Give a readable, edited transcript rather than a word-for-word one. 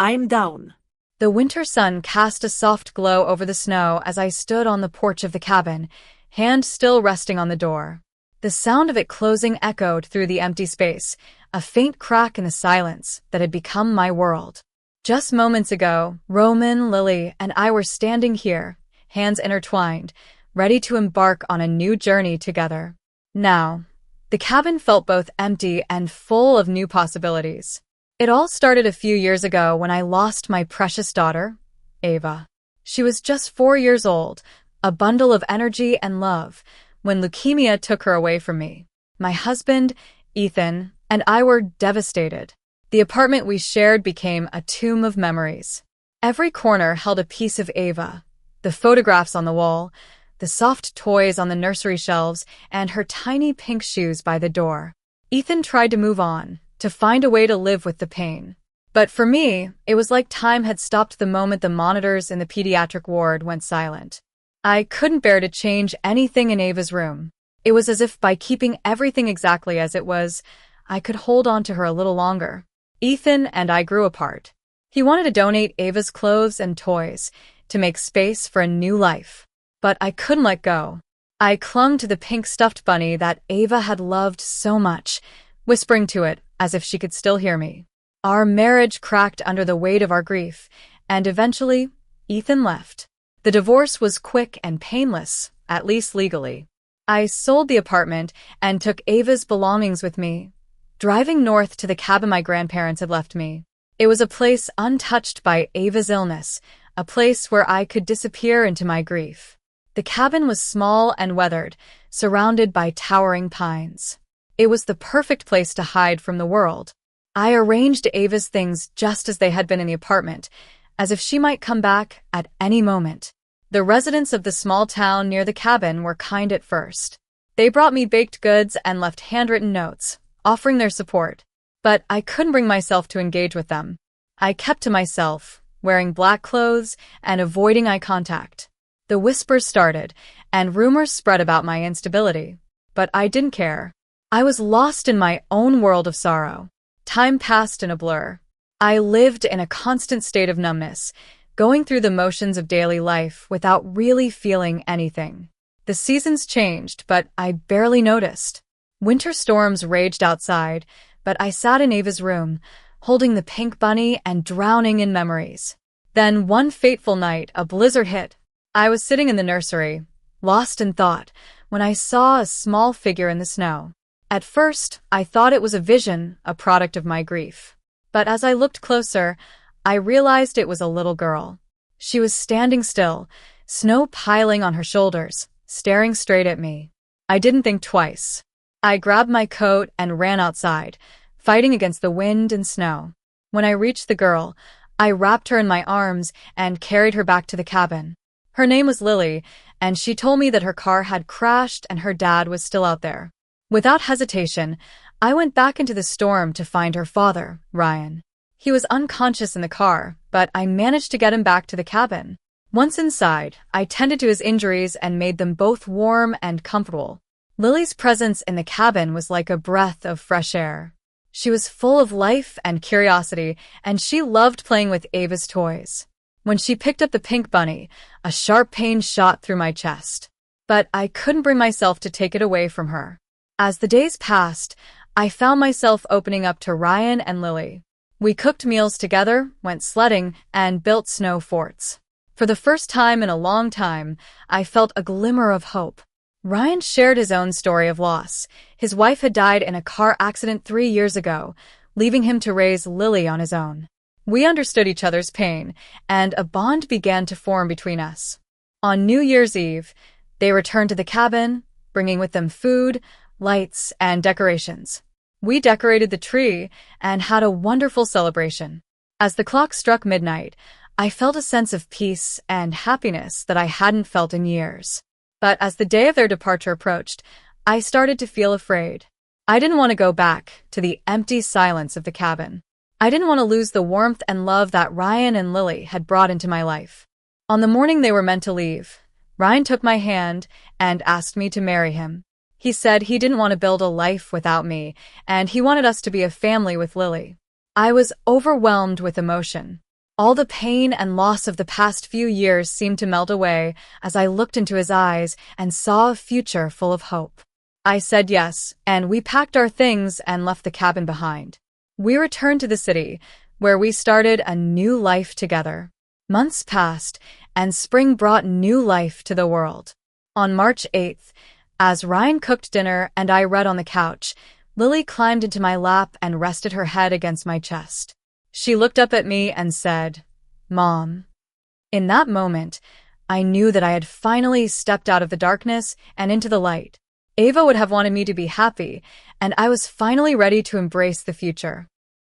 I'm down. The winter sun cast a soft glow over the snow as I stood on the porch of the cabin, hand still resting on the door. The sound of it closing echoed through the empty space, a faint crack in the silence that had become my world. Just moments ago, Roman, Lily, and I were standing here, hands intertwined, ready to embark on a new journey together. Now, the cabin felt both empty and full of new possibilities. It all started a few years ago when I lost my precious daughter, Ava. She was just 4 years old, a bundle of energy and love, when leukemia took her away from me. My husband, Ethan, and I were devastated. The apartment we shared became a tomb of memories. Every corner held a piece of Ava, the photographs on the wall, the soft toys on the nursery shelves, and her tiny pink shoes by the door. Ethan tried to move on, to find a way to live with the pain. But for me, it was like time had stopped the moment the monitors in the pediatric ward went silent. I couldn't bear to change anything in Ava's room. It was as if by keeping everything exactly as it was, I could hold on to her a little longer. Ethan and I grew apart. He wanted to donate Ava's clothes and toys, to make space for a new life. But I couldn't let go. I clung to the pink stuffed bunny that Ava had loved so much, whispering to it as if she could still hear me. Our marriage cracked under the weight of our grief, and eventually, Ethan left. The divorce was quick and painless, at least legally. I sold the apartment and took Ava's belongings with me, driving north to the cabin my grandparents had left me. It was a place untouched by Ava's illness, a place where I could disappear into my grief. The cabin was small and weathered, surrounded by towering pines. It was the perfect place to hide from the world. I arranged Ava's things just as they had been in the apartment, as if she might come back at any moment. The residents of the small town near the cabin were kind at first. They brought me baked goods and left handwritten notes, offering their support. But I couldn't bring myself to engage with them. I kept to myself, wearing black clothes and avoiding eye contact. The whispers started, and rumors spread about my instability. But I didn't care. I was lost in my own world of sorrow. Time passed in a blur. I lived in a constant state of numbness, going through the motions of daily life without really feeling anything. The seasons changed, but I barely noticed. Winter storms raged outside, but I sat in Ava's room, holding the pink bunny and drowning in memories. Then one fateful night, a blizzard hit. I was sitting in the nursery, lost in thought, when I saw a small figure in the snow. At first, I thought it was a vision, a product of my grief. But as I looked closer, I realized it was a little girl. She was standing still, snow piling on her shoulders, staring straight at me. I didn't think twice. I grabbed my coat and ran outside, fighting against the wind and snow. When I reached the girl, I wrapped her in my arms and carried her back to the cabin. Her name was Lily, and she told me that her car had crashed and her dad was still out there. Without hesitation, I went back into the storm to find her father, Ryan. He was unconscious in the car, but I managed to get him back to the cabin. Once inside, I tended to his injuries and made them both warm and comfortable. Lily's presence in the cabin was like a breath of fresh air. She was full of life and curiosity, and she loved playing with Ava's toys. When she picked up the pink bunny, a sharp pain shot through my chest. But I couldn't bring myself to take it away from her. As the days passed, I found myself opening up to Ryan and Lily. We cooked meals together, went sledding, and built snow forts. For the first time in a long time, I felt a glimmer of hope. Ryan shared his own story of loss. His wife had died in a car accident 3 years ago, leaving him to raise Lily on his own. We understood each other's pain, and a bond began to form between us. On New Year's Eve, they returned to the cabin, bringing with them food, lights, and decorations. We decorated the tree and had a wonderful celebration. As the clock struck midnight, I felt a sense of peace and happiness that I hadn't felt in years. But as the day of their departure approached, I started to feel afraid. I didn't want to go back to the empty silence of the cabin. I didn't want to lose the warmth and love that Ryan and Lily had brought into my life. On the morning they were meant to leave, Ryan took my hand and asked me to marry him. He said he didn't want to build a life without me, and he wanted us to be a family with Lily. I was overwhelmed with emotion. All the pain and loss of the past few years seemed to melt away as I looked into his eyes and saw a future full of hope. I said yes, and we packed our things and left the cabin behind. We returned to the city, where we started a new life together. Months passed, and spring brought new life to the world. On March 8th, as Ryan cooked dinner and I read on the couch, Lily climbed into my lap and rested her head against my chest. She looked up at me and said, "Mom." In that moment, I knew that I had finally stepped out of the darkness and into the light. Ava would have wanted me to be happy, and I was finally ready to embrace the future.